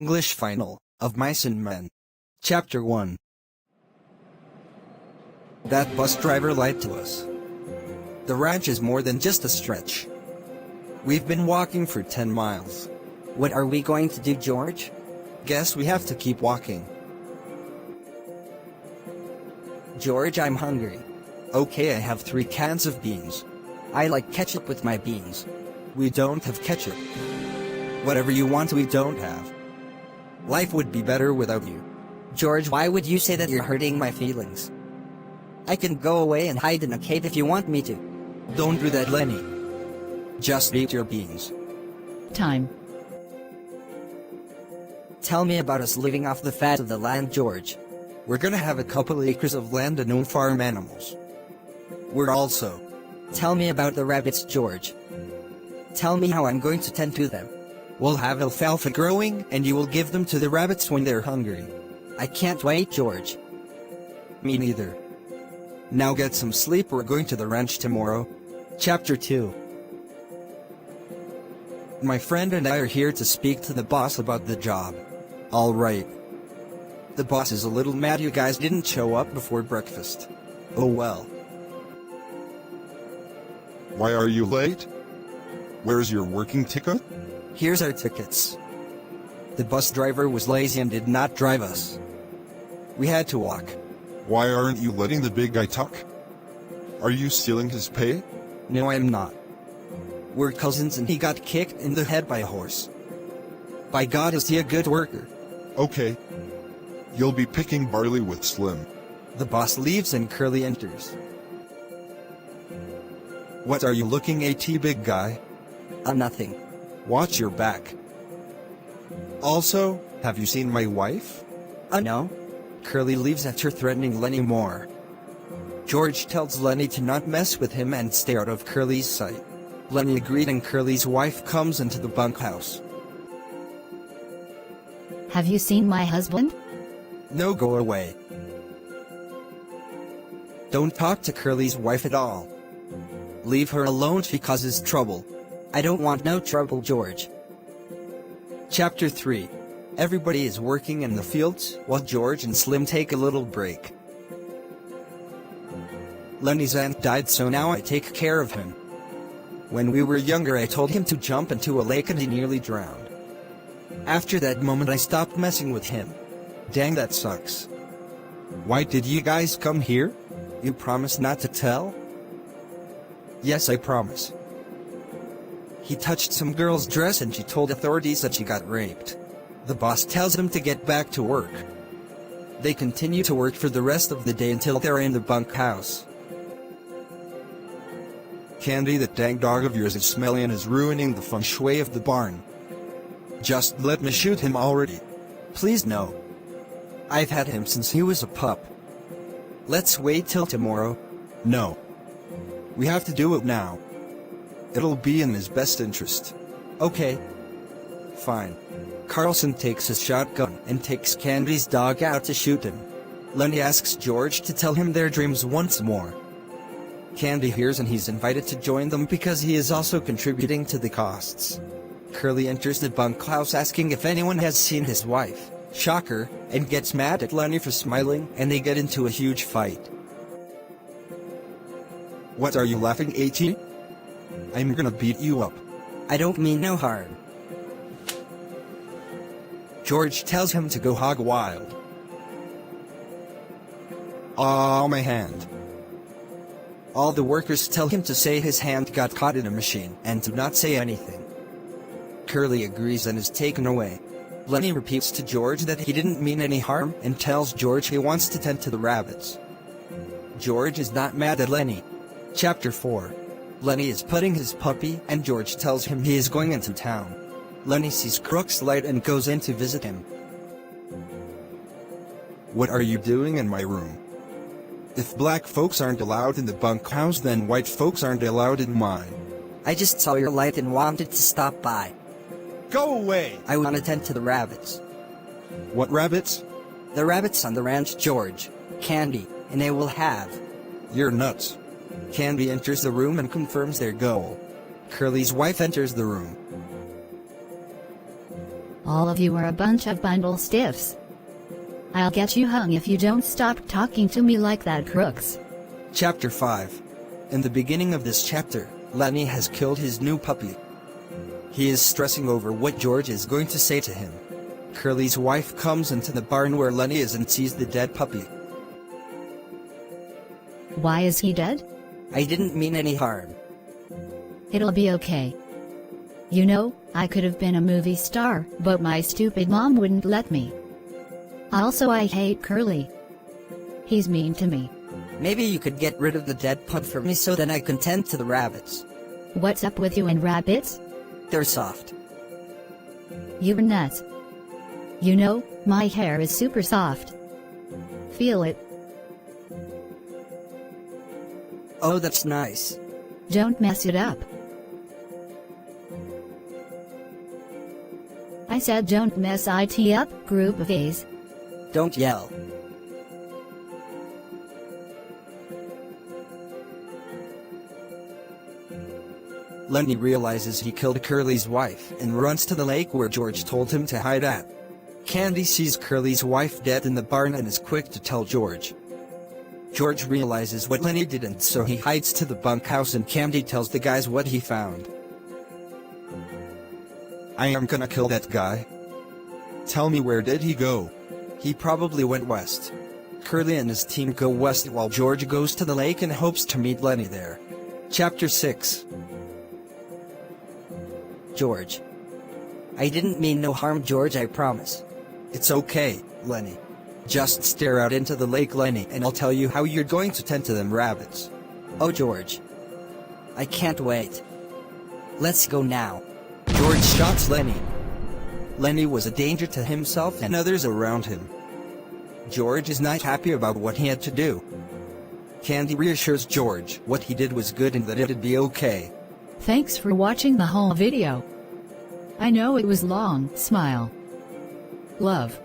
English Final of Mice and Men. Chapter 1. That bus driver lied to us. The ranch is more than just a stretch. We've been walking for 10 miles. What are we going to do, George? Guess we have to keep walking. George, I'm hungry. Okay, I have 3 cans of beans. I like ketchup with my beans. We don't have ketchup. Whatever you want we don't have. Life would be better without you. George, why would you say that? You're hurting my feelings. I can go away and hide in a cave if you want me to. Don't do that, Lenny. Just eat your beans. Time. Tell me about us living off the fat of the land, George. We're gonna have a couple acres of land and no farm animals. We're also... Tell me about the rabbits, George. Tell me how I'm going to tend to them. We'll have alfalfa growing, and you will give them to the rabbits when they're hungry. I can't wait, George. Me neither. Now get some sleep, we're going to the ranch tomorrow. Chapter 2. My friend and I are here to speak to the boss about the job. Alright. The boss is a little mad you guys didn't show up before breakfast. Oh well. Why are you late? Where's your working ticket? Here's our tickets. The bus driver was lazy and did not drive us. We had to walk. Why aren't you letting the big guy talk? Are you stealing his pay? No, I'm not. We're cousins and he got kicked in the head by a horse. By God, is he a good worker? Okay. You'll be picking barley with Slim. The boss leaves and Curly enters. What are you looking at, big guy? Nothing. Watch your back. Also, have you seen my wife? No. Curly leaves after threatening Lenny more. George tells Lenny to not mess with him and stay out of Curly's sight. Lenny agreed and Curly's wife comes into the bunkhouse. Have you seen my husband? No, go away. Don't talk to Curly's wife at all. Leave her alone, she causes trouble. I don't want no trouble, George. Chapter 3. Everybody is working in the fields, while George and Slim take a little break. Lenny's aunt died, so now I take care of him. When we were younger I told him to jump into a lake and he nearly drowned. After that moment I stopped messing with him. Dang, that sucks. Why did you guys come here? You promised not to tell? Yes, I promise. He touched some girl's dress and she told authorities that she got raped. The boss tells them to get back to work. They continue to work for the rest of the day until they're in the bunkhouse. Candy, that dang dog of yours is smelly and is ruining the feng shui of the barn. Just let me shoot him already. Please, no. I've had him since he was a pup. Let's wait till tomorrow. No. We have to do it now. It'll be in his best interest. Okay. Fine. Carlson takes his shotgun and takes Candy's dog out to shoot him. Lenny asks George to tell him their dreams once more. Candy hears and he's invited to join them because he is also contributing to the costs. Curly enters the bunkhouse asking if anyone has seen his wife, shocker, and gets mad at Lenny for smiling, and they get into a huge fight. What are you laughing at? I'm gonna beat you up. I don't mean no harm. George tells him to go hog wild. Aw, my hand. All the workers tell him to say his hand got caught in a machine and to not say anything. Curly agrees and is taken away. Lenny repeats to George that he didn't mean any harm and tells George he wants to tend to the rabbits. George is not mad at Lenny. Chapter 4. Lenny is putting his puppy and George tells him he is going into town. Lenny sees Crook's light and goes in to visit him. What are you doing in my room? If black folks aren't allowed in the bunkhouse, then white folks aren't allowed in mine. I just saw your light and wanted to stop by. Go away! I want to tend to the rabbits. What rabbits? The rabbits on the ranch, George. Candy, and they will have. You're nuts. Candy enters the room and confirms their goal. Curly's wife enters the room. All of you are a bunch of bundle stiffs. I'll get you hung if you don't stop talking to me like that, crooks. Chapter 5. In the beginning of this chapter, Lenny has killed his new puppy. He is stressing over what George is going to say to him. Curly's wife comes into the barn where Lenny is and sees the dead puppy. Why is he dead? I didn't mean any harm. It'll be okay. You know, I could have been a movie star, but my stupid mom wouldn't let me. Also, I hate Curly. He's mean to me. Maybe you could get rid of the dead pup for me so that I can tend to the rabbits. What's up with you and rabbits? They're soft. You're nuts. You know, my hair is super soft. Feel it. Oh, that's nice. Don't mess it up. I said don't mess it up, group of A's. Don't yell. Lenny realizes he killed Curly's wife and runs to the lake where George told him to hide at. Candy sees Curly's wife dead in the barn and is quick to tell George. George realizes what Lenny didn't, so he hides to the bunkhouse and Candy tells the guys what he found. I am gonna kill that guy. Tell me, where did he go? He probably went west. Curly and his team go west while George goes to the lake and hopes to meet Lenny there. Chapter 6. George. I didn't mean no harm, George, I promise. It's okay, Lenny. Just stare out into the lake, Lenny, and I'll tell you how you're going to tend to them rabbits. Oh, George. I can't wait. Let's go now. George shots Lenny. Lenny was a danger to himself and others around him. George is not happy about what he had to do. Candy reassures George what he did was good and that it'd be okay. Thanks for watching the whole video. I know it was long. Smile. Love.